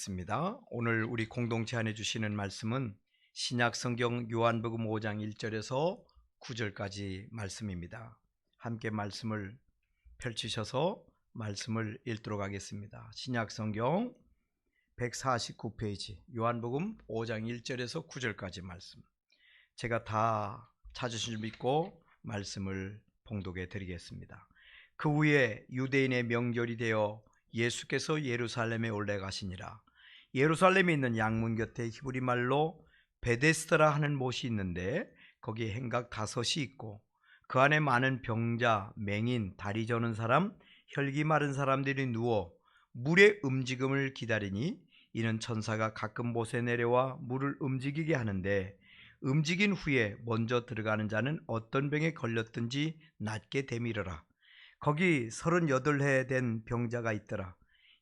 있습니다. 오늘 우리 공동체 안에 주시는 말씀은 신약 성경 요한복음 5장 1절에서 9절까지 말씀입니다. 함께 말씀을 펼치셔서 말씀을 읽도록 하겠습니다. 신약 성경 149페이지 요한복음 5장 1절에서 9절까지 말씀. 제가 다 찾으신 줄 믿고 말씀을 봉독해 드리겠습니다. 그 후에 유대인의 명절이 되어 예수께서 예루살렘에 올라가시니라. 예루살렘에 있는 양문 곁에 히브리 말로 베데스다라 하는 못이 있는데 거기에 행각 5이 있고 그 안에 많은 병자, 맹인, 다리 저는 사람, 혈기 마른 사람들이 누워 물의 움직임을 기다리니 이는 천사가 가끔 못에 내려와 물을 움직이게 하는데 움직인 후에 먼저 들어가는 자는 어떤 병에 걸렸든지 낫게 되밀어라. 거기 38해 된 병자가 있더라.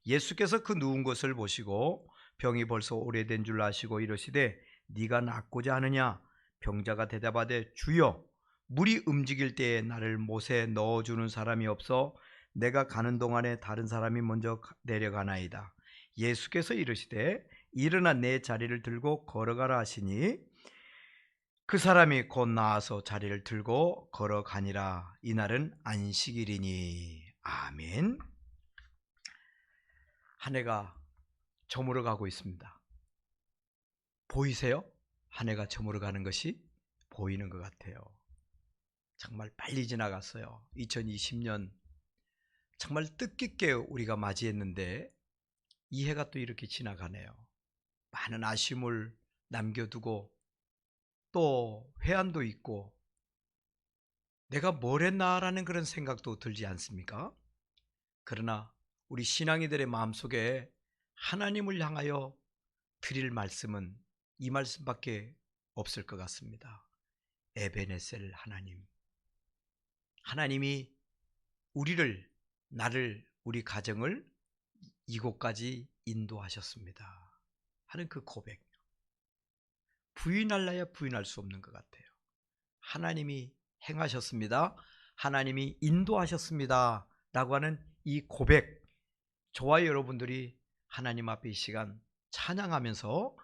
예수께서 그 누운 것을 보시고 병이 벌써 오래된 줄 아시고 이러시되 네가 낫고자 하느냐? 병자가 대답하되 주여, 물이 움직일 때에 나를 못에 넣어주는 사람이 없어 내가 가는 동안에 다른 사람이 먼저 내려가나이다. 예수께서 이르시되 일어나 내 자리를 들고 걸어가라 하시니 그 사람이 곧 나와서 자리를 들고 걸어가니라. 이날은 안식일이니. 아멘. 한 해가 저물어 가고 있습니다. 보이세요? 한 해가 저물어 가는 것이 보이는 것 같아요. 정말 빨리 지나갔어요. 2020년 정말 뜻깊게 우리가 맞이했는데 이 해가 또 이렇게 지나가네요. 많은 아쉬움을 남겨두고 또 회한도 있고 내가 뭘 했나라는 그런 생각도 들지 않습니까? 그러나 우리 신앙이들의 마음속에 하나님을 향하여 드릴 말씀은 이 말씀밖에 없을 것 같습니다. 에베네셀 하나님, 하나님이 우리를, 나를, 우리 가정을 이곳까지 인도하셨습니다 하는 그 고백, 부인할래야 부인할 수 없는 것 같아요. 하나님이 행하셨습니다, 하나님이 인도하셨습니다 라고 하는 이 고백, 저와 여러분들이 하나님 앞에 이 시간 찬양하면서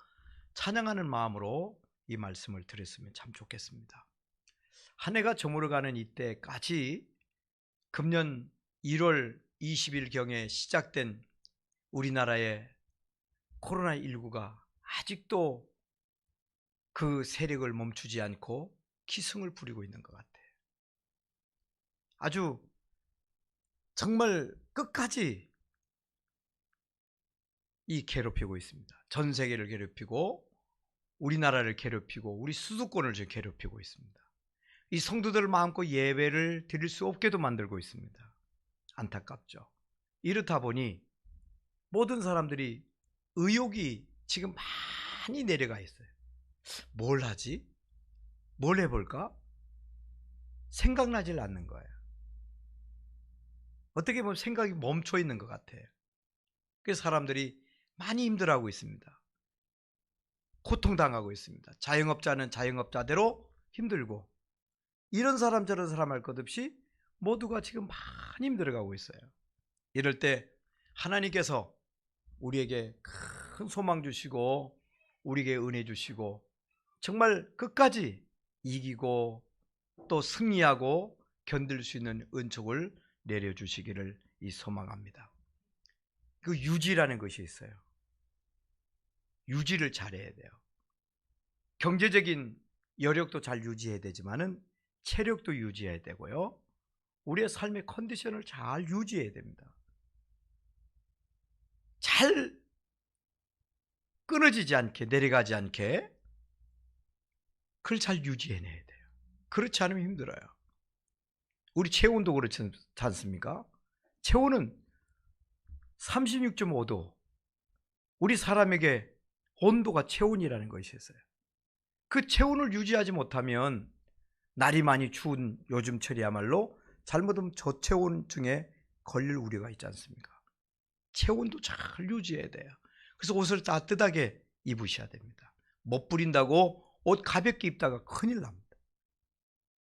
찬양하는 마음으로 이 말씀을 들었으면 참 좋겠습니다. 한 해가 저물어가는 이때까지 금년 1월 20일경에 시작된 우리나라의 코로나19가 아직도 그 세력을 멈추지 않고 기승을 부리고 있는 것 같아요. 아주 정말 끝까지 이 괴롭히고 있습니다. 전 세계를 괴롭히고 우리나라를 괴롭히고 우리 수도권을 지금 괴롭히고 있습니다. 이 성도들을 마음껏 예배를 드릴 수 없게도 만들고 있습니다. 안타깝죠. 이렇다 보니 모든 사람들이 의욕이 지금 많이 내려가 있어요. 뭘 하지? 뭘 해볼까? 생각나질 않는 거예요. 어떻게 보면 생각이 멈춰 있는 것 같아요. 그래서 사람들이 많이 힘들어하고 있습니다. 고통당하고 있습니다. 자영업자는 자영업자대로 힘들고, 이런 사람 저런 사람 할 것 없이 모두가 지금 많이 힘들어가고 있어요. 이럴 때 하나님께서 우리에게 큰 소망 주시고 우리에게 은혜 주시고 정말 끝까지 이기고 또 승리하고 견딜 수 있는 은총을 내려주시기를 소망합니다. 그 유지라는 것이 있어요. 유지를 잘해야 돼요. 경제적인 여력도 잘 유지해야 되지만은 체력도 유지해야 되고요. 우리의 삶의 컨디션을 잘 유지해야 됩니다. 잘 끊어지지 않게, 내려가지 않게 그걸 잘 유지해내야 돼요. 그렇지 않으면 힘들어요. 우리 체온도 그렇지 않습니까? 체온은 36.5도, 우리 사람에게 온도가 체온이라는 것이 있어요. 그 체온을 유지하지 못하면 날이 많이 추운 요즘철이야말로 잘못하면 저체온증에 걸릴 우려가 있지 않습니까? 체온도 잘 유지해야 돼요. 그래서 옷을 따뜻하게 입으셔야 됩니다. 못 부린다고 옷 가볍게 입다가 큰일 납니다.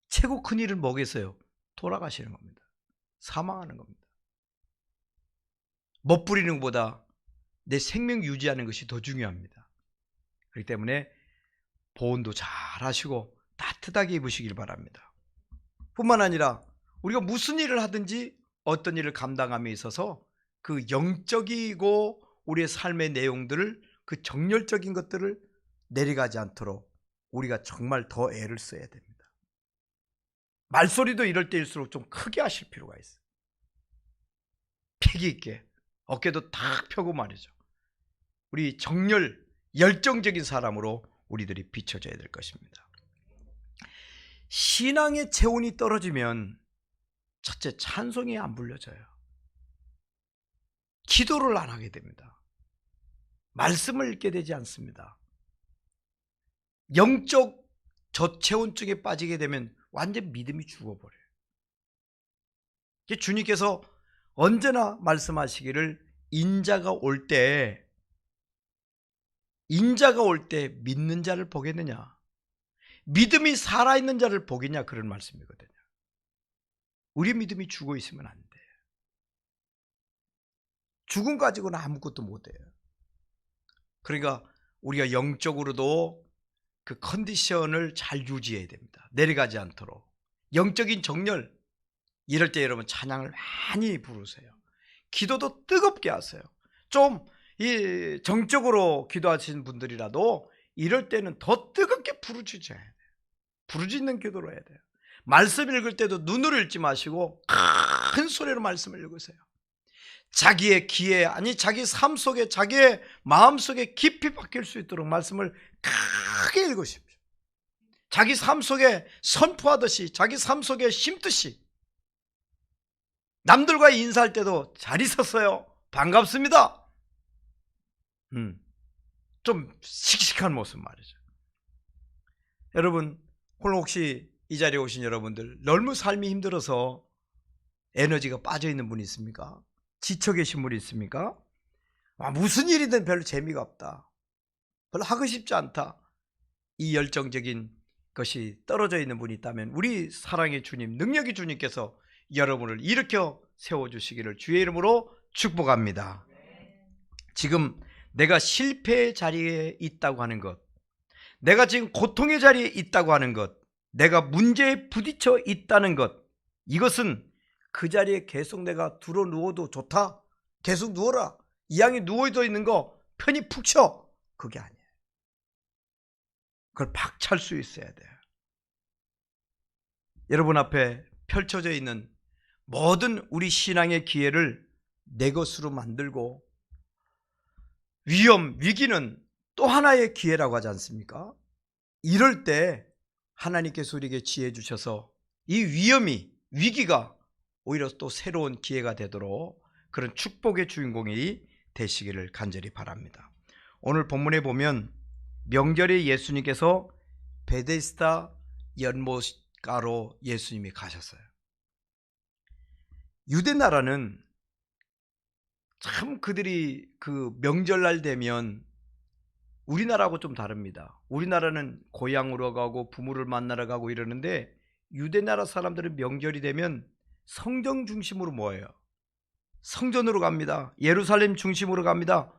최고 큰일은 뭐겠어요? 돌아가시는 겁니다. 사망하는 겁니다. 못 부리는 것보다 내 생명 유지하는 것이 더 중요합니다. 그렇기 때문에 보온도 잘 하시고 따뜻하게 입으시길 바랍니다. 뿐만 아니라 우리가 무슨 일을 하든지 어떤 일을 감당함에 있어서 그 영적이고 우리의 삶의 내용들을, 그 정열적인 것들을 내려가지 않도록 우리가 정말 더 애를 써야 됩니다. 말소리도 이럴 때일수록 좀 크게 하실 필요가 있어요. 패기 있게 어깨도 탁 펴고 말이죠. 우리 정열, 열정적인 사람으로 우리들이 비춰져야 될 것입니다. 신앙의 체온이 떨어지면 첫째, 찬송이 안 불려져요. 기도를 안 하게 됩니다. 말씀을 읽게 되지 않습니다. 영적 저체온증에 빠지게 되면 완전 믿음이 죽어버려요. 주님께서 언제나 말씀하시기를 인자가 올 때 믿는 자를 보겠느냐, 믿음이 살아있는 자를 보겠냐, 그런 말씀이거든요. 우리 믿음이 죽어 있으면 안 돼요. 죽음 가지고는 아무것도 못해요. 그러니까 우리가 영적으로도 그 컨디션을 잘 유지해야 됩니다. 내려가지 않도록. 영적인 정열, 이럴 때 여러분 찬양을 많이 부르세요. 기도도 뜨겁게 하세요. 좀 이 정적으로 기도하시는 분들이라도 이럴 때는 더 뜨겁게 부르짖어야 돼요. 부르짖는 기도로 해야 돼요. 말씀 읽을 때도 눈으로 읽지 마시고 큰 소리로 말씀을 읽으세요. 자기의 귀에, 아니 자기 삶 속에, 자기의 마음 속에 깊이 박힐 수 있도록 말씀을 크게 읽으십시오. 자기 삶 속에 선포하듯이, 자기 삶 속에 심듯이. 남들과 인사할 때도 잘 있었어요, 반갑습니다. 좀 씩씩한 모습 말이죠. 여러분, 오늘 혹시 이 자리에 오신 여러분들 너무 삶이 힘들어서 에너지가 빠져 있는 분이 있습니까? 지쳐 계신 분이 있습니까? 무슨 일이든 별로 재미가 없다, 별로 하고 싶지 않다, 이 열정적인 것이 떨어져 있는 분이 있다면 우리 사랑의 주님, 능력의 주님께서 여러분을 일으켜 세워주시기를 주의 이름으로 축복합니다. 지금 내가 실패의 자리에 있다고 하는 것, 내가 지금 고통의 자리에 있다고 하는 것, 내가 문제에 부딪혀 있다는 것, 이것은 그 자리에 계속 내가 들어 누워도 좋다, 계속 누워라, 이왕에 누워져 있는 거 편히 푹 쉬어, 그게 아니에요. 그걸 박찰 수 있어야 돼요. 여러분 앞에 펼쳐져 있는 모든 우리 신앙의 기회를 내 것으로 만들고, 위험, 위기는 또 하나의 기회라고 하지 않습니까? 이럴 때 하나님께서 우리에게 지혜 주셔서 이 위험이, 위기가 오히려 또 새로운 기회가 되도록 그런 축복의 주인공이 되시기를 간절히 바랍니다. 오늘 본문에 보면 명절에 예수님께서 베데스다 연못가로 예수님이 가셨어요. 유대 나라는 참 그들이 그 명절날 되면 우리나라하고 좀 다릅니다. 우리나라는 고향으로 가고 부모를 만나러 가고 이러는데, 유대 나라 사람들은 명절이 되면 성경 중심으로 모여요. 성전으로 갑니다. 예루살렘 중심으로 갑니다.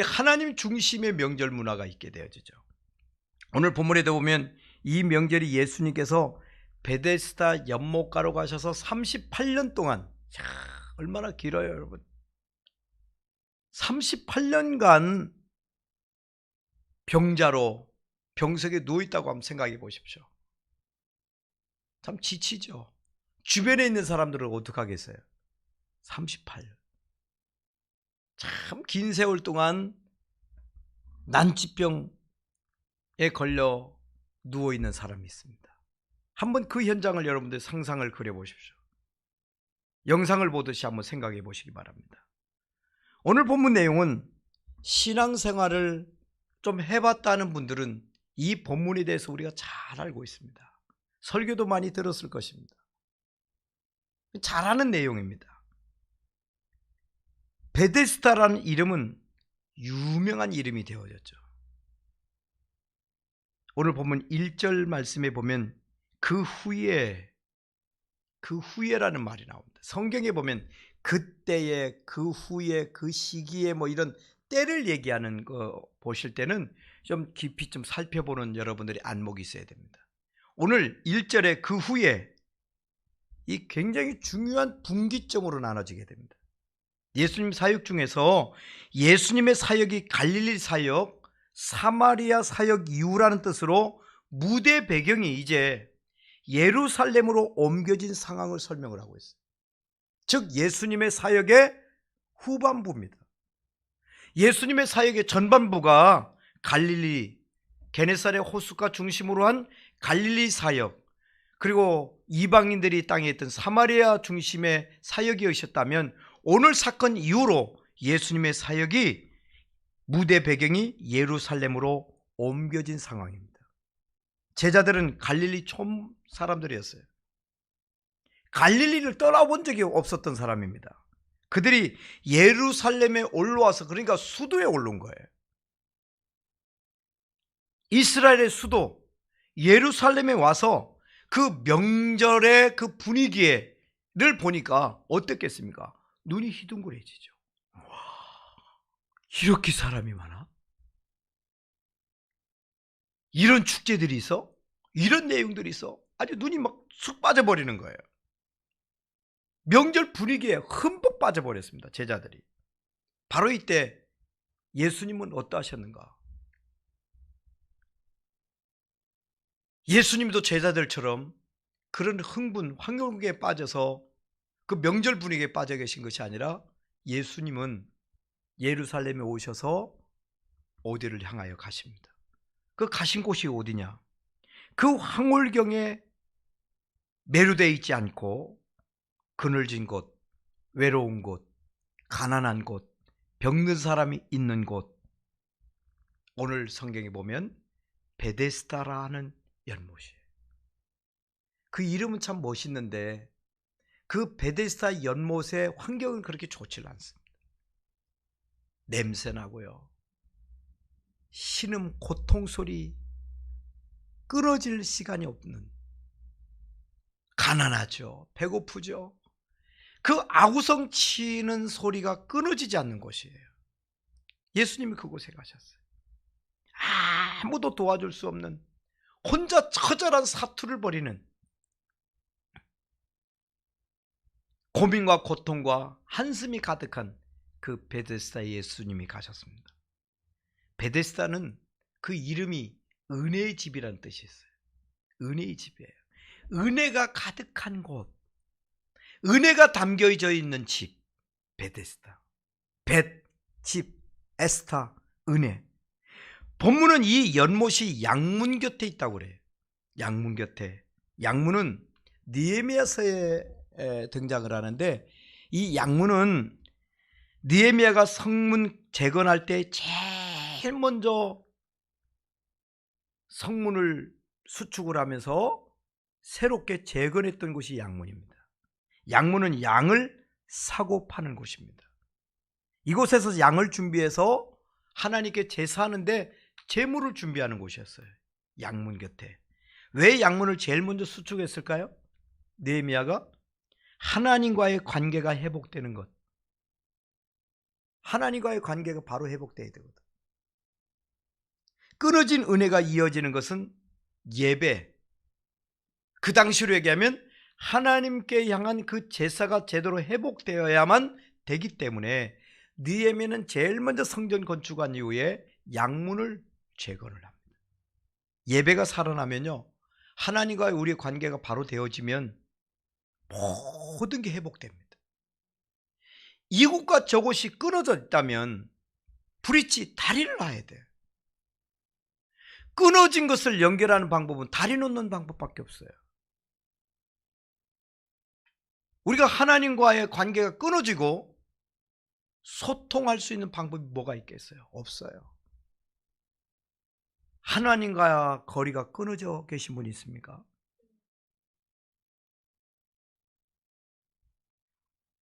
하나님 중심의 명절 문화가 있게 되어지죠. 오늘 본문에도 보면 이 명절이 예수님께서 베데스다 연못가로 가셔서 38년 동안, 얼마나 길어요 여러분. 38년간 병자로 병석에 누워있다고 한번 생각해 보십시오. 참 지치죠. 주변에 있는 사람들은 어떡하겠어요? 38년. 참 긴 세월 동안 난치병에 걸려 누워있는 사람이 있습니다. 한번 그 현장을 여러분들 상상을 그려보십시오. 영상을 보듯이 한번 생각해 보시기 바랍니다. 오늘 본문 내용은 신앙생활을 좀 해봤다는 분들은 이 본문에 대해서 우리가 잘 알고 있습니다. 설교도 많이 들었을 것입니다. 잘 아는 내용입니다. 베데스다라는 이름은 유명한 이름이 되어졌죠. 오늘 본문 1절 말씀에 보면 그 후에라는 말이 나옵니다. 성경에 보면 그때에, 그 후에, 그 시기에 뭐 이런 때를 얘기하는 거 보실 때는 좀 깊이 좀 살펴보는 여러분들이 안목이 있어야 됩니다. 오늘 1절에 그 후에 이 굉장히 중요한 분기점으로 나눠지게 됩니다. 예수님 사역 중에서 예수님의 사역이 갈릴리 사역, 사마리아 사역 이후라는 뜻으로 무대 배경이 이제 예루살렘으로 옮겨진 상황을 설명을 하고 있어요. 즉 예수님의 사역의 후반부입니다. 예수님의 사역의 전반부가 갈릴리, 게네사렛 호숫가 중심으로 한 갈릴리 사역, 그리고 이방인들이 땅에 있던 사마리아 중심의 사역이었다면 오늘 사건 이후로 예수님의 사역이 무대 배경이 예루살렘으로 옮겨진 상황입니다. 제자들은 갈릴리 촌 사람들이었어요. 갈릴리를 떠나본 적이 없었던 사람입니다. 그들이 예루살렘에 올라와서, 그러니까 수도에 올라온 거예요. 이스라엘의 수도 예루살렘에 와서 그 명절의 그 분위기를 보니까 어떻겠습니까? 눈이 희둥그레지죠. 이렇게 사람이 많아? 이런 축제들이 있어? 이런 내용들이 있어? 아주 눈이 막 쑥 빠져버리는 거예요. 명절 분위기에 흠뻑 빠져버렸습니다. 제자들이. 바로 이때 예수님은 어떠하셨는가? 예수님도 제자들처럼 그런 흥분, 환경에 빠져서 그 명절 분위기에 빠져 계신 것이 아니라 예수님은 예루살렘에 오셔서 어디를 향하여 가십니다. 그 가신 곳이 어디냐? 그 황홀경에 매료되어 있지 않고 그늘진 곳, 외로운 곳, 가난한 곳, 병든 사람이 있는 곳, 오늘 성경에 보면 베데스다라는 연못이에요. 그 이름은 참 멋있는데 그 베데스다 연못의 환경은 그렇게 좋지 않습니다. 냄새나고요, 신음, 고통소리, 끊어질 시간이 없는, 가난하죠, 배고프죠. 그 아구성 치는 소리가 끊어지지 않는 곳이에요. 예수님이 그곳에 가셨어요. 아무도 도와줄 수 없는 혼자 처절한 사투를 벌이는, 고민과 고통과 한숨이 가득한 그 베데스다에 예수님이 가셨습니다. 베데스다는 그 이름이 은혜의 집이라는 뜻이 있어요. 은혜의 집이에요. 은혜가 가득한 곳, 은혜가 담겨져 있는 집, 베데스다. 벳, 집, 에스타, 은혜. 본문은 이 연못이 양문 곁에 있다고 그래요. 양문 곁에. 양문은 느헤미야서에 등장을 하는데, 이 양문은 느헤미야가 성문 재건할 때 제일 먼저 성문을 수축을 하면서 새롭게 재건했던 곳이 양문입니다. 양문은 양을 사고 파는 곳입니다. 이곳에서 양을 준비해서 하나님께 제사하는데 제물을 준비하는 곳이었어요. 양문 곁에. 왜 양문을 제일 먼저 수축했을까요? 느헤미야가 하나님과의 관계가 회복되는 것. 하나님과의 관계가 바로 회복돼야 되거든. 끊어진 은혜가 이어지는 것은 예배, 그 당시로 얘기하면 하나님께 향한 그 제사가 제대로 회복되어야만 되기 때문에 느헤미야는 제일 먼저 성전 건축한 이후에 양문을 재건을 합니다. 예배가 살아나면요, 하나님과의 우리의 관계가 바로 되어지면 모든 게 회복됩니다. 이곳과 저곳이 끊어져 있다면 브릿지, 다리를 놔야 돼요. 끊어진 것을 연결하는 방법은 다리 놓는 방법밖에 없어요. 우리가 하나님과의 관계가 끊어지고 소통할 수 있는 방법이 뭐가 있겠어요? 없어요. 하나님과 거리가 끊어져 계신 분이 있습니까?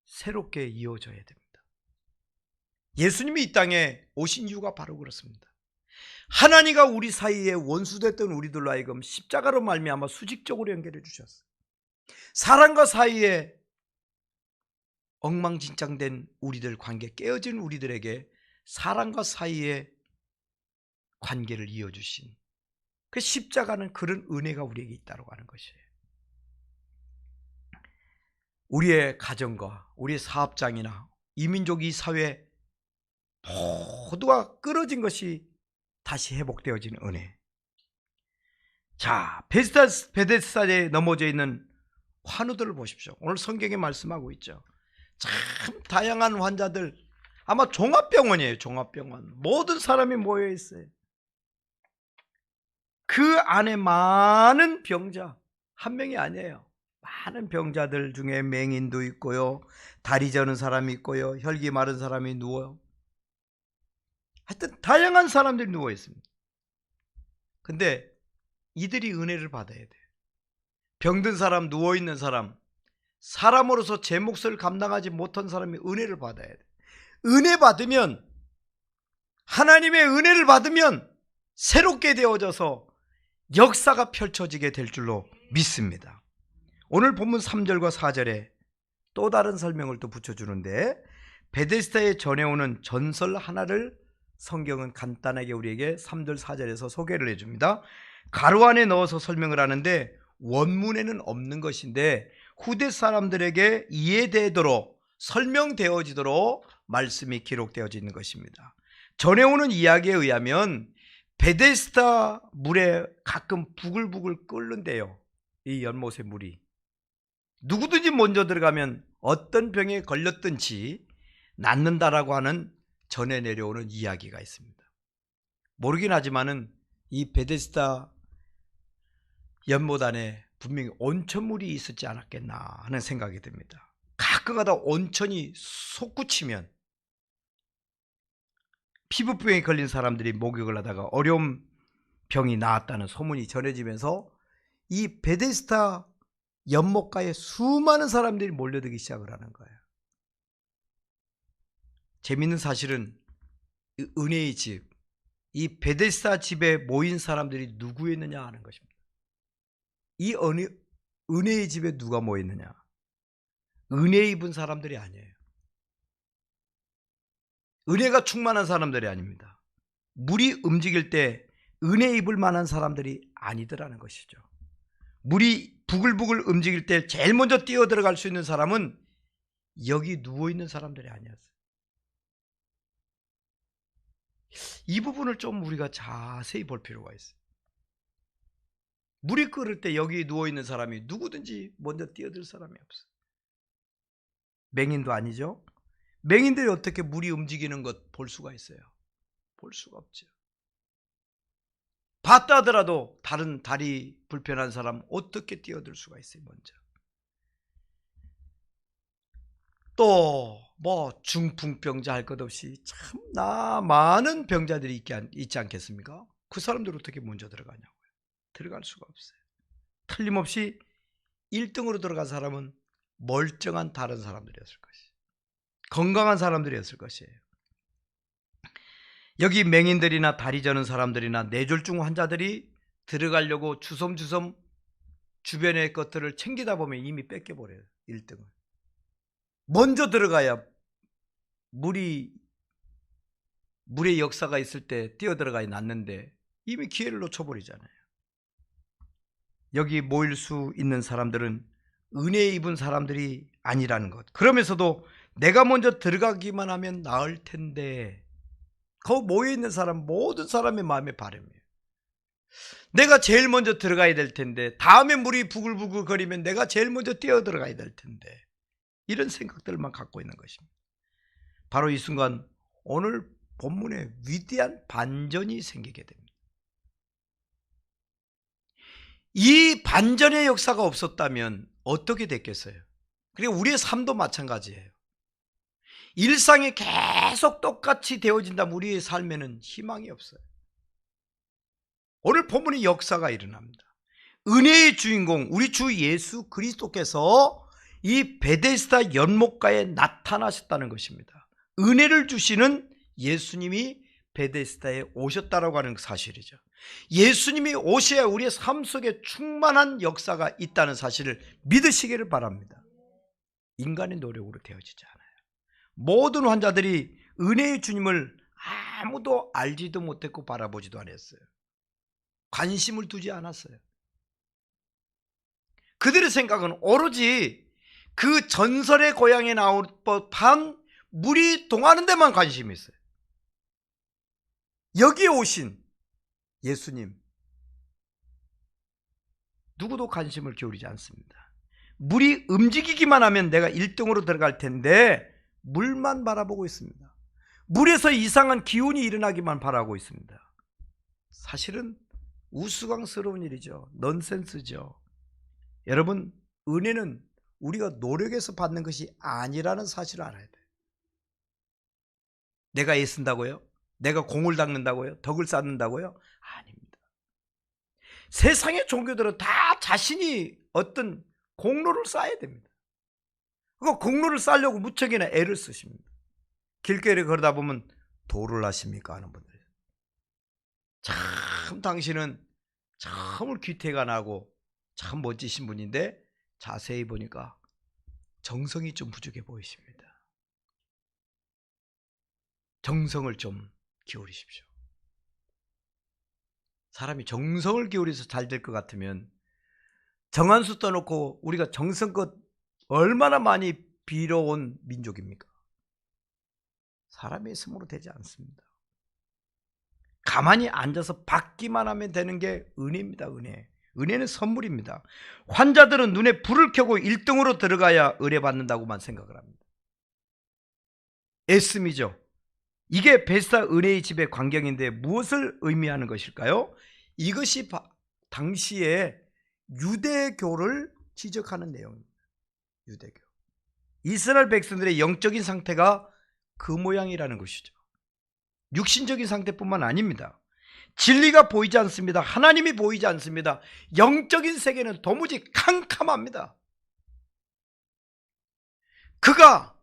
새롭게 이어져야 됩니다. 예수님이 이 땅에 오신 이유가 바로 그렇습니다. 하나님과 우리 사이에 원수됐던 우리들로 하여금 십자가로 말미암아 수직적으로 연결해 주셨어요. 사람과 사이에 엉망진창된 우리들 관계, 깨어진 우리들에게 사람과 사이의 관계를 이어주신 그 십자가는 그런 은혜가 우리에게 있다고 하는 것이에요. 우리의 가정과 우리의 사업장이나 이민족 이 사회 모두가 끊어진 것이 다시 회복되어진 은혜. 자, 베데스다에 넘어져 있는 환우들을 보십시오. 오늘 성경에 말씀하고 있죠. 참 다양한 환자들, 아마 종합병원이에요. 종합병원. 모든 사람이 모여 있어요. 그 안에 많은 병자, 한 명이 아니에요. 많은 병자들 중에 맹인도 있고요, 다리 저는 사람이 있고요, 혈기 마른 사람이 누워요. 하여튼 다양한 사람들이 누워 있습니다. 근데 이들이 은혜를 받아야 돼요. 병든 사람, 누워 있는 사람, 사람으로서 제 몫을 감당하지 못한 사람이 은혜를 받아야 돼요. 은혜 받으면, 하나님의 은혜를 받으면 새롭게 되어져서 역사가 펼쳐지게 될 줄로 믿습니다. 오늘 본문 3절과 4절에 또 다른 설명을 또 붙여주는데, 베데스다에 전해오는 전설 하나를 성경은 간단하게 우리에게 3절 4절에서 소개를 해줍니다. 가로 안에 넣어서 설명을 하는데 원문에는 없는 것인데 후대 사람들에게 이해되도록, 설명되어지도록 말씀이 기록되어져 있는 것입니다. 전해오는 이야기에 의하면 베데스다 물에 가끔 부글부글 끓는데요, 이 연못의 물이. 누구든지 먼저 들어가면 어떤 병에 걸렸든지 낫는다라고 하는 전해 내려오는 이야기가 있습니다. 모르긴 하지만은 이 베데스다 연못 안에 분명히 온천물이 있었지 않았겠나 하는 생각이 듭니다. 가끔가다 온천이 솟구치면 피부병에 걸린 사람들이 목욕을 하다가 어려운 병이 나았다는 소문이 전해지면서 이 베데스다 연못가에 수많은 사람들이 몰려들기 시작을 하는 거예요. 재미있는 사실은 은혜의 집, 이 베데스다 집에 모인 사람들이 누구였느냐 하는 것입니다. 이 은혜의 집에 누가 모였느냐? 은혜 입은 사람들이 아니에요. 은혜가 충만한 사람들이 아닙니다. 물이 움직일 때 은혜 입을 만한 사람들이 아니더라는 것이죠. 물이 부글부글 움직일 때 제일 먼저 뛰어 들어갈 수 있는 사람은 여기 누워있는 사람들이 아니었어요. 이 부분을 좀 우리가 자세히 볼 필요가 있어요. 물이 끓을 때 여기 누워있는 사람이 누구든지 먼저 뛰어들 사람이 없어요. 맹인도 아니죠. 맹인들이 어떻게 물이 움직이는 것 볼 수가 있어요? 볼 수가 없죠. 봤다 하더라도 다른 다리 불편한 사람 어떻게 뛰어들 수가 있어요? 먼저. 또 뭐 중풍병자 할 것 없이 참나 많은 병자들이 있지 않겠습니까? 그 사람들 어떻게 먼저 들어가냐고요. 들어갈 수가 없어요. 틀림없이 1등으로 들어간 사람은 멀쩡한 다른 사람들이었을 것이에요. 건강한 사람들이었을 것이에요. 여기 맹인들이나 다리 저는 사람들이나 뇌졸중 환자들이 들어가려고 주섬주섬 주변의 것들을 챙기다 보면 이미 뺏겨버려요. 1등을. 먼저 들어가야 물의 역사가 있을 때 뛰어들어가야 낫는데 이미 기회를 놓쳐버리잖아요. 여기 모일 수 있는 사람들은 은혜 입은 사람들이 아니라는 것. 그러면서도 내가 먼저 들어가기만 하면 나을 텐데, 거기 모여있는 사람 모든 사람의 마음의 바람이에요. 내가 제일 먼저 들어가야 될 텐데, 다음에 물이 부글부글 거리면 내가 제일 먼저 뛰어 들어가야 될 텐데, 이런 생각들만 갖고 있는 것입니다. 바로 이 순간 오늘 본문에 위대한 반전이 생기게 됩니다. 이 반전의 역사가 없었다면 어떻게 됐겠어요? 그리고 우리의 삶도 마찬가지예요. 일상이 계속 똑같이 되어진다면 우리의 삶에는 희망이 없어요. 오늘 본문의 역사가 일어납니다. 은혜의 주인공 우리 주 예수 그리스도께서 이 베데스다 연못가에 나타나셨다는 것입니다. 은혜를 주시는 예수님이 베데스다에 오셨다라고 하는 사실이죠. 예수님이 오셔야 우리의 삶 속에 충만한 역사가 있다는 사실을 믿으시기를 바랍니다. 인간의 노력으로 되어지지 않아요. 모든 환자들이 은혜의 주님을 아무도 알지도 못했고 바라보지도 않았어요. 관심을 두지 않았어요. 그들의 생각은 오로지 그 전설의 고향에 나올 법한 물이 동하는 데만 관심이 있어요. 여기에 오신 예수님, 누구도 관심을 기울이지 않습니다. 물이 움직이기만 하면 내가 1등으로 들어갈 텐데 물만 바라보고 있습니다. 물에서 이상한 기운이 일어나기만 바라고 있습니다. 사실은 우스꽝스러운 일이죠. 넌센스죠. 여러분, 은혜는 우리가 노력해서 받는 것이 아니라는 사실을 알아야 돼요. 내가 애쓴다고요? 내가 공을 닦는다고요? 덕을 쌓는다고요? 아닙니다. 세상의 종교들은 다 자신이 어떤 공로를 쌓아야 됩니다. 그 공로를 쌓으려고 무척이나 애를 쓰십니다. 길거리에 걸어다 보면 도를 하십니까 하는 분들, 참 당신은 참을 귀태가 나고 참 멋지신 분인데 자세히 보니까 정성이 좀 부족해 보이십니다. 정성을 좀 기울이십시오. 사람이 정성을 기울여서 잘 될 것 같으면 정한수 떠놓고 우리가 정성껏 얼마나 많이 빌어온 민족입니까? 사람의 힘으로 되지 않습니다. 가만히 앉아서 받기만 하면 되는 게 은혜입니다. 은혜는 선물입니다. 환자들은 눈에 불을 켜고 1등으로 들어가야 의뢰받는다고만 생각을 합니다. 애씀이죠. 이게 베스다 은혜의 집의 광경인데 무엇을 의미하는 것일까요? 이것이 당시에 유대교를 지적하는 내용입니다. 유대교. 이스라엘 백성들의 영적인 상태가 그 모양이라는 것이죠. 육신적인 상태뿐만 아닙니다. 진리가 보이지 않습니다. 하나님이 보이지 않습니다. 영적인 세계는 도무지 캄캄합니다. 그가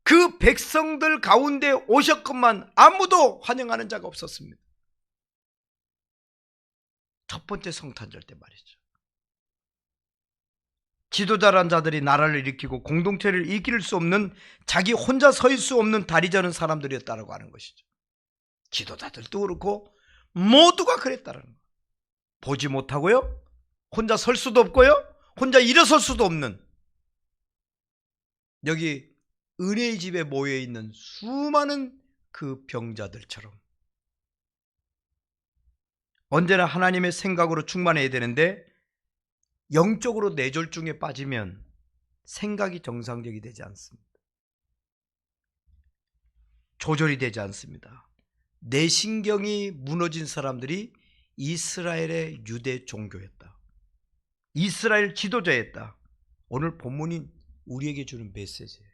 그 백성들 가운데 오셨건만 아무도 환영하는 자가 없었습니다. 첫 번째 성탄절 때 말이죠. 지도자란 자들이 나라를 일으키고 공동체를 이길 수 없는, 자기 혼자 설 수 없는 다리 저는 사람들이었다고 하는 것이죠. 지도자들도 그렇고 모두가 그랬다는 거예요. 보지 못하고요, 혼자 설 수도 없고요, 혼자 일어설 수도 없는, 여기 은혜의 집에 모여있는 수많은 그 병자들처럼 언제나 하나님의 생각으로 충만해야 되는데 영적으로 뇌졸중에 빠지면 생각이 정상적이 되지 않습니다. 조절이 되지 않습니다. 뇌신경이 무너진 사람들이 이스라엘의 유대 종교였다. 이스라엘 지도자였다. 오늘 본문인 우리에게 주는 메시지예요.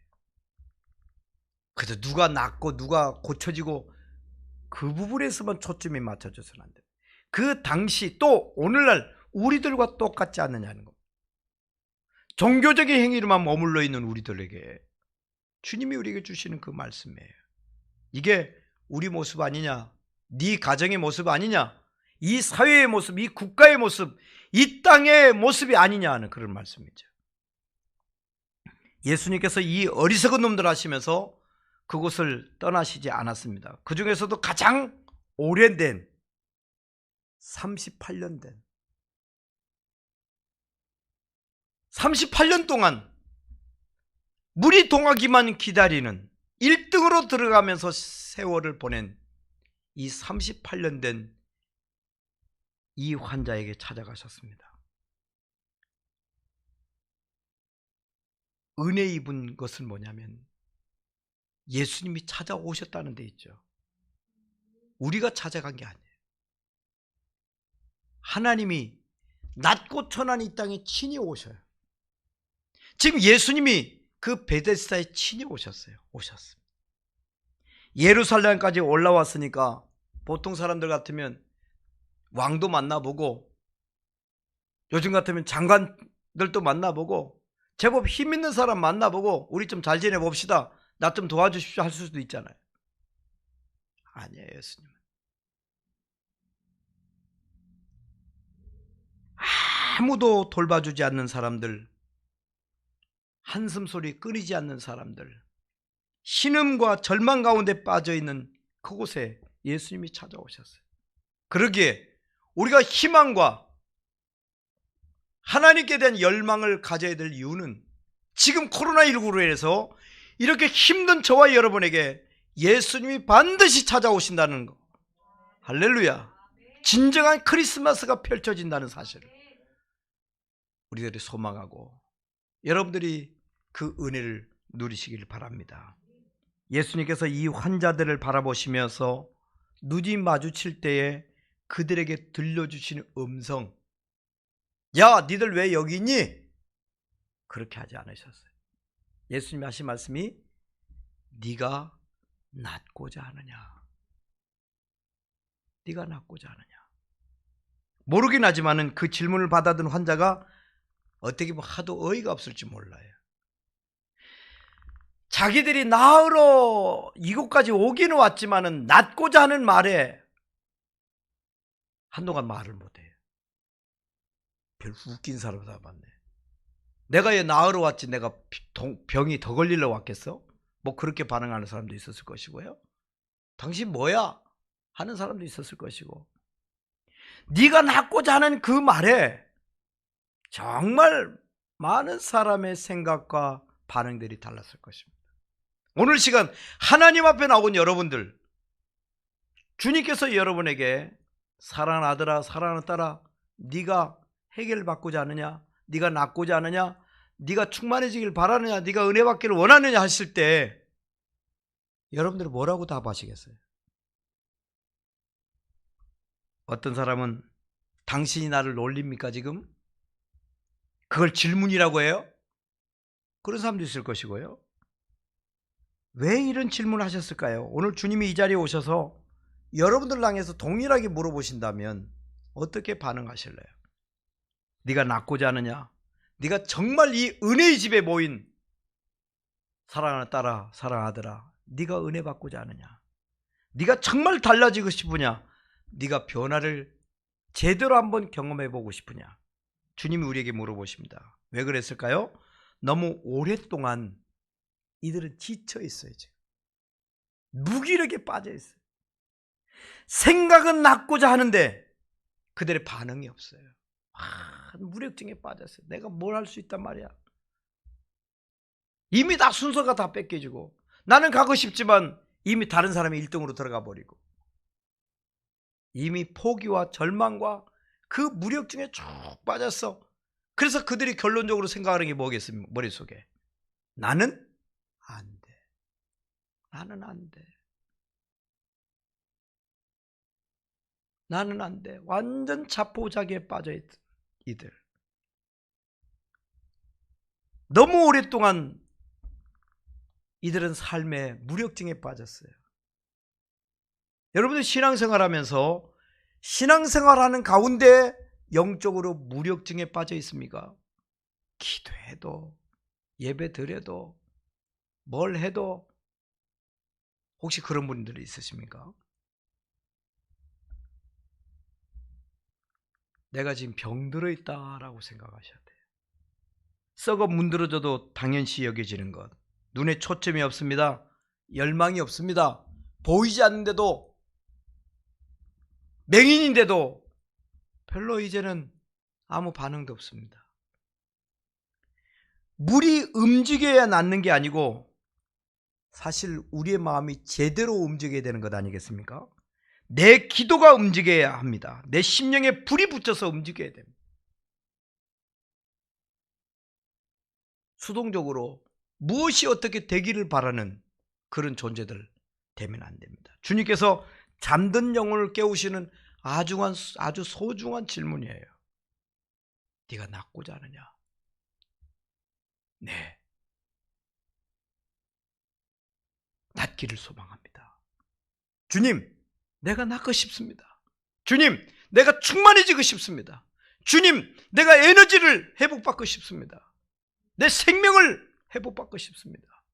그래서 누가 낫고 누가 고쳐지고 그 부분에서만 초점이 맞춰져서는 안 돼요. 그 당시 또 오늘날 우리들과 똑같지 않느냐는 것. 종교적인 행위로만 머물러 있는 우리들에게 주님이 우리에게 주시는 그 말씀이에요. 이게 우리 모습 아니냐, 네 가정의 모습 아니냐, 이 사회의 모습, 이 국가의 모습, 이 땅의 모습이 아니냐 하는 그런 말씀이죠. 예수님께서 이 어리석은 놈들 하시면서 그곳을 떠나시지 않았습니다. 그 중에서도 가장 오래된 38년 된 38년 동안 물이 동하기만 기다리는 1등으로 들어가면서 세월을 보낸 이 38년 된 이 환자에게 찾아가셨습니다. 은혜 입은 것은 뭐냐면 예수님이 찾아오셨다는 데 있죠. 우리가 찾아간 게 아니에요. 하나님이 낮고 천한 이 땅에 친히 오셔요. 지금 예수님이 그 베데스다에 친히 오셨어요. 오셨습니다. 예루살렘까지 올라왔으니까 보통 사람들 같으면 왕도 만나보고, 요즘 같으면 장관들도 만나보고, 제법 힘 있는 사람 만나보고 우리 좀 잘 지내봅시다, 나 좀 도와주십시오 할 수도 있잖아요. 아니에요. 예수님은 아무도 돌봐주지 않는 사람들, 한숨 소리 끊이지 않는 사람들, 신음과 절망 가운데 빠져 있는 그곳에 예수님이 찾아오셨어요. 그러기에 우리가 희망과 하나님께 대한 열망을 가져야 될 이유는 지금 코로나19로 인해서 이렇게 힘든 저와 여러분에게 예수님이 반드시 찾아오신다는 거. 할렐루야. 진정한 크리스마스가 펼쳐진다는 사실을 우리들이 소망하고 여러분들이 그 은혜를 누리시길 바랍니다. 예수님께서 이 환자들을 바라보시면서 눈이 마주칠 때에 그들에게 들려주시는 음성, 야, 니들 왜 여기 있니? 그렇게 하지 않으셨어요. 예수님이 하신 말씀이 네가 낫고자 하느냐, 네가 낫고자 하느냐. 모르긴 하지만은 그 질문을 받아든 환자가 어떻게 보면 하도 어이가 없을지 몰라요. 자기들이 나으러 이곳까지 오기는 왔지만은 낫고자 하는 말에 한동안 말을 못해요. 별 웃긴 사람 다 봤네. 내가 얘 나으러 왔지 내가 병이 더 걸리러 왔겠어? 뭐 그렇게 반응하는 사람도 있었을 것이고요. 당신 뭐야? 하는 사람도 있었을 것이고, 네가 낫고자 하는 그 말에 정말 많은 사람의 생각과 반응들이 달랐을 것입니다. 오늘 시간 하나님 앞에 나온 여러분들, 주님께서 여러분에게 사랑하는 아들아, 사랑하는 딸아, 네가 해결받고자 하느냐, 네가 낫고자 하느냐, 네가 충만해지길 바라느냐, 네가 은혜 받기를 원하느냐 하실 때 여러분들은 뭐라고 답하시겠어요? 어떤 사람은 당신이 나를 놀립니까 지금? 그걸 질문이라고 해요? 그런 사람도 있을 것이고요. 왜 이런 질문을 하셨을까요? 오늘 주님이 이 자리에 오셔서 여러분들 향해서 동일하게 물어보신다면 어떻게 반응하실래요? 네가 낫고자 하느냐? 네가 정말 이 은혜의 집에 모인 사랑하는 딸아, 사랑하는 아들아, 네가 은혜 받고자 하느냐? 네가 정말 달라지고 싶으냐? 네가 변화를 제대로 한번 경험해 보고 싶으냐? 주님이 우리에게 물어보십니다. 왜 그랬을까요? 너무 오랫동안 이들은 지쳐 있어요. 지금 무기력에 빠져 있어요. 생각은 낫고자 하는데 그들의 반응이 없어요. 무력증에 빠졌어요. 내가 뭘 할 수 있단 말이야. 이미 다 순서가 다 뺏겨지고, 나는 가고 싶지만 이미 다른 사람이 1등으로 들어가 버리고, 이미 포기와 절망과 그 무력증에 쭉 빠졌어. 그래서 그들이 결론적으로 생각하는 게 뭐겠습니까? 머릿속에 나는 안 돼, 나는 안 돼, 나는 안 돼. 완전 자포자기에 빠져있던 이들, 너무 오랫동안 이들은 삶의 무력증에 빠졌어요. 여러분들 신앙생활하면서 신앙생활하는 가운데 영적으로 무력증에 빠져 있습니까? 기도해도 예배 드려도 뭘 해도 혹시 그런 분들이 있으십니까? 내가 지금 병들어 있다라고 생각하셔야 돼요. 썩어 문드러져도 당연시 여겨지는 것, 눈에 초점이 없습니다. 열망이 없습니다. 보이지 않는데도, 맹인인데도 별로 이제는 아무 반응도 없습니다. 물이 움직여야 낫는 게 아니고 사실 우리의 마음이 제대로 움직여야 되는 것 아니겠습니까? 내 기도가 움직여야 합니다. 내 심령에 불이 붙어서 움직여야 됩니다. 수동적으로 무엇이 어떻게 되기를 바라는 그런 존재들 되면 안 됩니다. 주님께서 잠든 영혼을 깨우시는 아주 소중한 질문이에요. 네가 낫고자 하느냐? 네, 낫기를 소망합니다. 주님, 내가 낫고 싶습니다. 주님, 내가 충만해지고 싶습니다. 주님, 내가 에너지를 회복받고 싶습니다. 내 생명을 회복받고 싶습니다.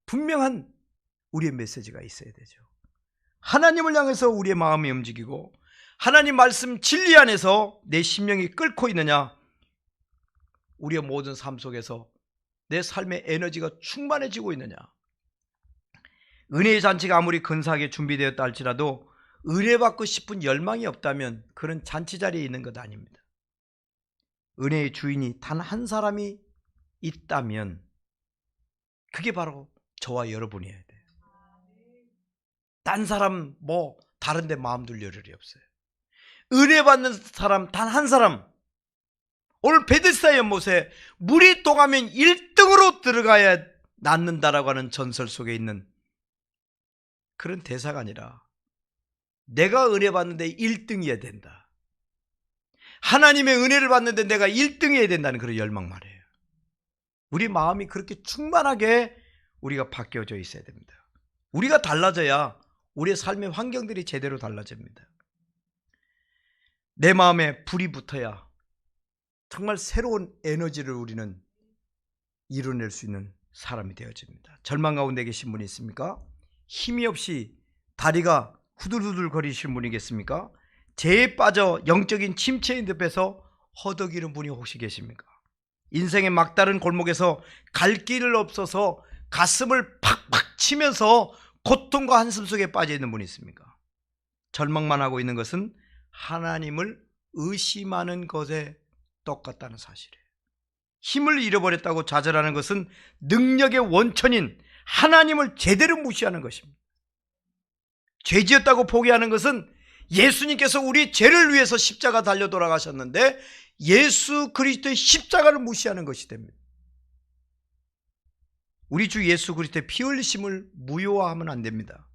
분명한 우리의 메시지가 있어야 되죠. 하나님을 향해서 우리의 마음이 움직이고 하나님 말씀 진리 안에서 내 심령이 끓고 있느냐, 우리의 모든 삶 속에서 내 삶의 에너지가 충만해지고 있느냐, 은혜의 잔치가 아무리 근사하게 준비되었다 할지라도 은혜 받고 싶은 열망이 없다면 그런 잔치 자리에 있는 것 아닙니다. 은혜의 주인이 단 한 사람이 있다면 그게 바로 저와 여러분이어야 돼요. 딴 사람 다른 데 마음 둘 여력이 없어요. 은혜 받는 사람 단 한 사람. 오늘 베데스다 연못에 물이 동하면 1등으로 들어가야 낫는다라고 하는 전설 속에 있는 그런 대사가 아니라 내가 은혜 받는데 1등이어야 된다. 하나님의 은혜를 받는데 내가 1등이어야 된다는 그런 열망 말이에요. 우리 마음이 그렇게 충만하게 우리가 바뀌어져 있어야 됩니다. 우리가 달라져야 우리의 삶의 환경들이 제대로 달라집니다. 내 마음에 불이 붙어야 정말 새로운 에너지를 우리는 이뤄낼 수 있는 사람이 되어집니다. 절망 가운데 계신 분이 있습니까? 힘이 없이 다리가 후들후들 거리신 분이겠습니까? 죄에 빠져 영적인 침체인 늪에서 허덕이는 분이 혹시 계십니까? 인생의 막다른 골목에서 갈 길을 없어서 가슴을 팍팍 치면서 고통과 한숨 속에 빠져 있는 분이 있습니까? 절망만 하고 있는 것은 하나님을 의심하는 것에 똑같다는 사실이에요. 힘을 잃어버렸다고 좌절하는 것은 능력의 원천인 하나님을 제대로 무시하는 것입니다. 죄지었다고 포기하는 것은 예수님께서 우리 죄를 위해서 십자가 달려 돌아가셨는데 예수 그리스도의 십자가를 무시하는 것이 됩니다. 우리 주 예수 그리스도의 피 흘리심을 무효화하면 안 됩니다.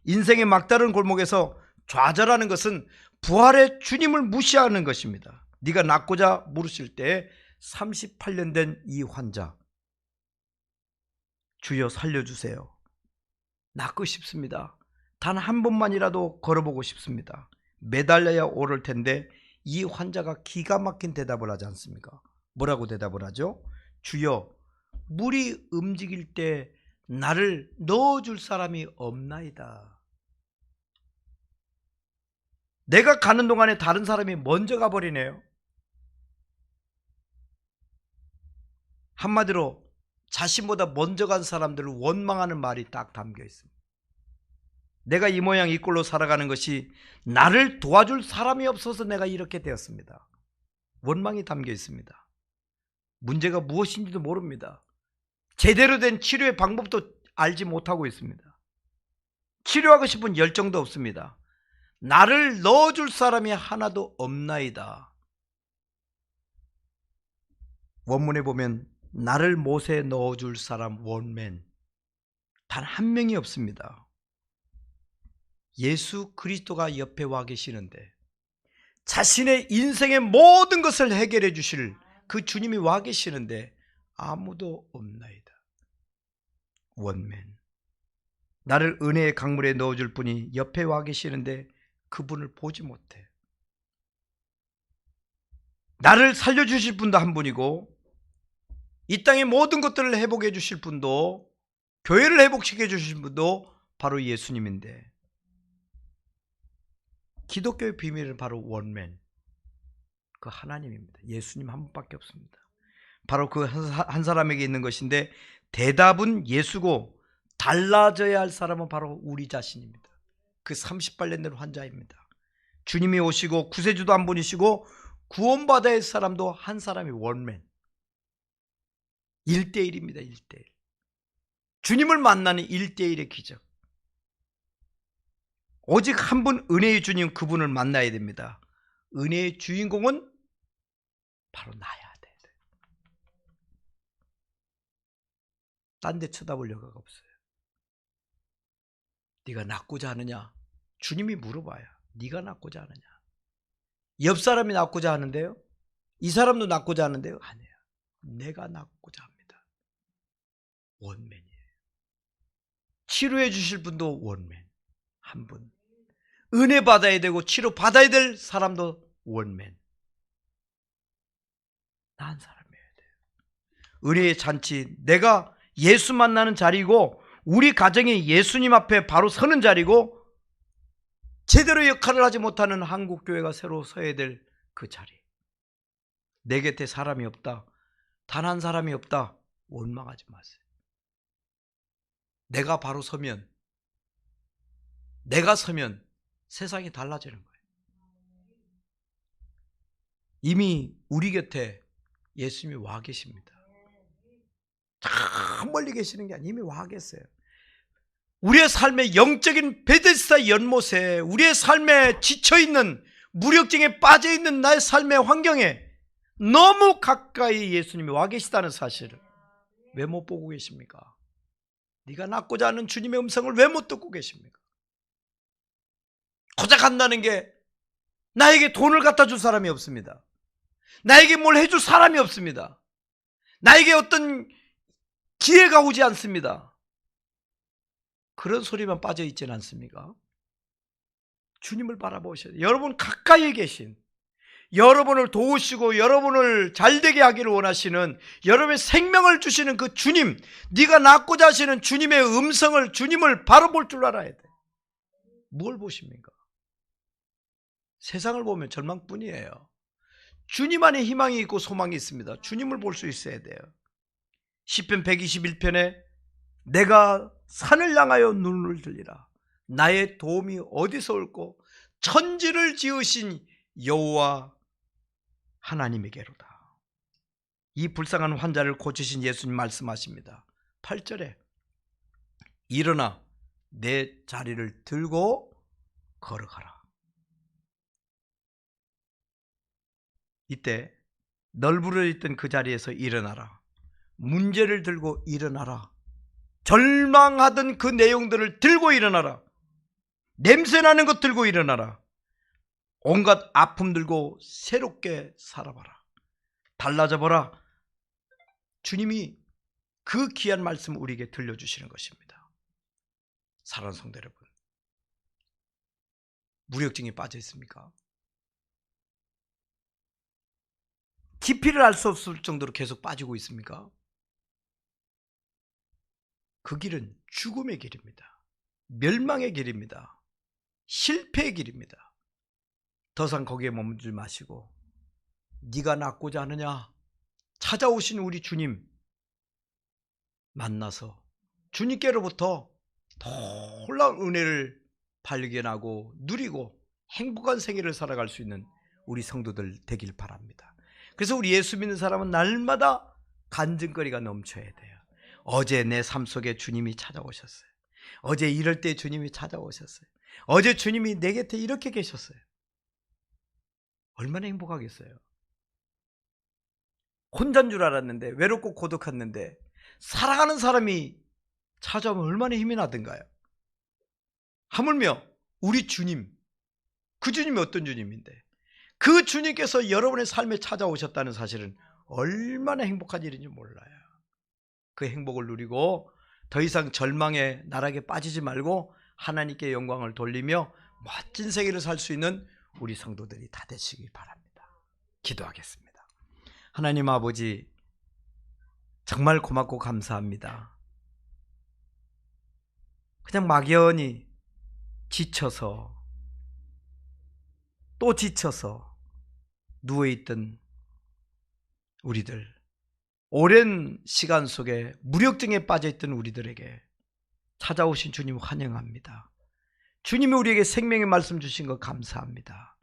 인생의 막다른 골목에서 좌절하는 것은 부활의 주님을 무시하는 것입니다. 네가 낫고자 물으실 때 38년 된 이 환자, 주여 살려주세요. 낫고 싶습니다. 단 한 번만이라도 걸어보고 싶습니다. 매달려야 오를 텐데 이 환자가 기가 막힌 대답을 하지 않습니까? 뭐라고 대답을 하죠? 주여, 물이 움직일 때 나를 넣어줄 사람이 없나이다. 내가 가는 동안에 다른 사람이 먼저 가버리네요. 한마디로 자신보다 먼저 간 사람들을 원망하는 말이 딱 담겨 있습니다. 내가 이 모양 이 꼴로 살아가는 것이 나를 도와줄 사람이 없어서 내가 이렇게 되었습니다. 원망이 담겨 있습니다. 문제가 무엇인지도 모릅니다. 제대로 된 치료의 방법도 알지 못하고 있습니다. 치료하고 싶은 열정도 없습니다. 나를 넣어줄 사람이 하나도 없나이다. 원문에 보면 나를 못에 넣어줄 사람 원맨 단 한 명이 없습니다. 예수 그리스도가 옆에 와 계시는데 자신의 인생의 모든 것을 해결해 주실 그 주님이 와 계시는데 아무도 없나이다. 원맨. 나를 은혜의 강물에 넣어줄 분이 옆에 와 계시는데 그분을 보지 못해. 나를 살려주실 분도 한 분이고 이 땅의 모든 것들을 회복해 주실 분도 교회를 회복시켜 주실 분도 바로 예수님인데 기독교의 비밀은 바로 원맨, 그 하나님입니다. 예수님 한 분밖에 없습니다. 바로 그 한 사람에게 있는 것인데 대답은 예수고 달라져야 할 사람은 바로 우리 자신입니다. 그 38년 된 환자입니다. 주님이 오시고 구세주도 한 분이시고 구원받아야 할 사람도 한 사람이 원맨. 1대1입니다. 1대1. 주님을 만나는 1대1의 기적. 오직 한 분 은혜의 주님 그분을 만나야 됩니다. 은혜의 주인공은 바로 나야 돼. 딴 데 쳐다볼 여가가 없어요. 네가 낫고자 하느냐? 주님이 물어봐요. 네가 낫고자 하느냐? 옆 사람이 낫고자 하는데요? 이 사람도 낫고자 하는데요? 아니에요. 내가 낫고자 합니다. 원맨이에요. 치료해 주실 분도 원맨. 한 분. 은혜 받아야 되고 치료 받아야 될 사람도 원맨. 나 한 사람이어야 돼요. 은혜의 잔치, 내가 예수 만나는 자리고 우리 가정이 예수님 앞에 바로 서는 자리고 제대로 역할을 하지 못하는 한국교회가 새로 서야 될 그 자리. 내 곁에 사람이 없다. 단 한 사람이 없다. 원망하지 마세요. 내가 바로 서면 내가 서면 세상이 달라지는 거예요. 이미 우리 곁에 예수님이 와 계십니다. 참 멀리 계시는 게 아니라 이미 와 계세요. 우리의 삶의 영적인 베데스다 연못에, 우리의 삶에 지쳐있는, 무력증에 빠져있는 나의 삶의 환경에 너무 가까이 예수님이 와 계시다는 사실을 왜 못 보고 계십니까? 네가 낳고자 하는 주님의 음성을 왜 못 듣고 계십니까? 고작 한다는 게 나에게 돈을 갖다 줄 사람이 없습니다. 나에게 뭘 해줄 사람이 없습니다. 나에게 어떤 기회가 오지 않습니다. 그런 소리만 빠져 있지는 않습니까? 주님을 바라보셔야 돼요. 여러분 가까이에 계신, 여러분을 도우시고 여러분을 잘되게 하기를 원하시는, 여러분의 생명을 주시는 그 주님, 네가 낳고자 하시는 주님의 음성을, 주님을 바로 볼 줄 알아야 돼. 뭘 보십니까? 세상을 보면 절망뿐이에요. 주님 안에 희망이 있고 소망이 있습니다. 주님을 볼 수 있어야 돼요. 시편 121편에 내가 산을 향하여 눈을 들리라. 나의 도움이 어디서 올꼬? 천지를 지으신 여호와 하나님에게로다. 이 불쌍한 환자를 고치신 예수님 말씀하십니다. 8절에 일어나 내 자리를 들고 걸어가라. 이때 널브러져 있던 그 자리에서 일어나라. 문제를 들고 일어나라. 절망하던 그 내용들을 들고 일어나라. 냄새나는 것 들고 일어나라. 온갖 아픔 들고 새롭게 살아봐라. 달라져 보라. 주님이 그 귀한 말씀을 우리에게 들려주시는 것입니다. 사랑하는 성도 여러분, 무력증에 빠져 있습니까? 깊이를 알 수 없을 정도로 계속 빠지고 있습니까? 그 길은 죽음의 길입니다. 멸망의 길입니다. 실패의 길입니다. 더 이상 거기에 머물지 마시고 네가 낳고자 하느냐, 찾아오신 우리 주님 만나서 주님께로부터 놀라운 은혜를 발견하고 누리고 행복한 생애를 살아갈 수 있는 우리 성도들 되길 바랍니다. 그래서 우리 예수 믿는 사람은 날마다 간증거리가 넘쳐야 돼요. 어제 내 삶 속에 주님이 찾아오셨어요. 어제 이럴 때 주님이 찾아오셨어요. 어제 주님이 내 곁에 이렇게 계셨어요. 얼마나 행복하겠어요. 혼자인 줄 알았는데, 외롭고 고독했는데 사랑하는 사람이 찾아오면 얼마나 힘이 나던가요. 하물며 우리 주님, 그 주님이 어떤 주님인데, 그 주님께서 여러분의 삶에 찾아오셨다는 사실은 얼마나 행복한 일인지 몰라요. 그 행복을 누리고 더 이상 절망의 나락에 빠지지 말고 하나님께 영광을 돌리며 멋진 세계를 살 수 있는 우리 성도들이 다 되시기 바랍니다. 기도하겠습니다. 하나님 아버지, 정말 고맙고 감사합니다. 그냥 막연히 지쳐서 또 지쳐서 누워있던 우리들, 오랜 시간 속에 무력증에 빠져있던 우리들에게 찾아오신 주님 환영합니다. 주님이 우리에게 생명의 말씀 주신 거 감사합니다.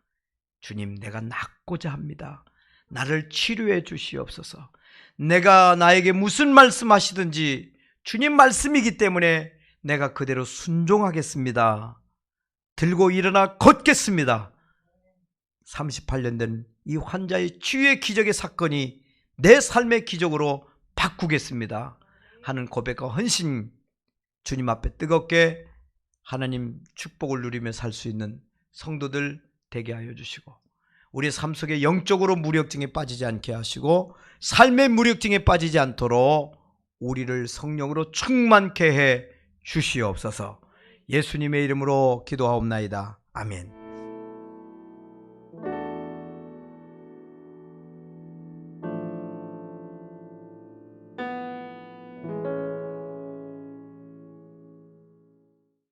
주님, 내가 낫고자 합니다. 나를 치료해 주시옵소서. 내가 나에게 무슨 말씀하시든지 주님 말씀이기 때문에 내가 그대로 순종하겠습니다. 들고 일어나 걷겠습니다. 38년 된 이 환자의 치유의 기적의 사건이 내 삶의 기적으로 바꾸겠습니다 하는 고백과 헌신, 주님 앞에 뜨겁게 하나님 축복을 누리며 살 수 있는 성도들 되게 하여 주시고, 우리 삶 속에 영적으로 무력증에 빠지지 않게 하시고 삶의 무력증에 빠지지 않도록 우리를 성령으로 충만케 해 주시옵소서. 예수님의 이름으로 기도하옵나이다. 아멘.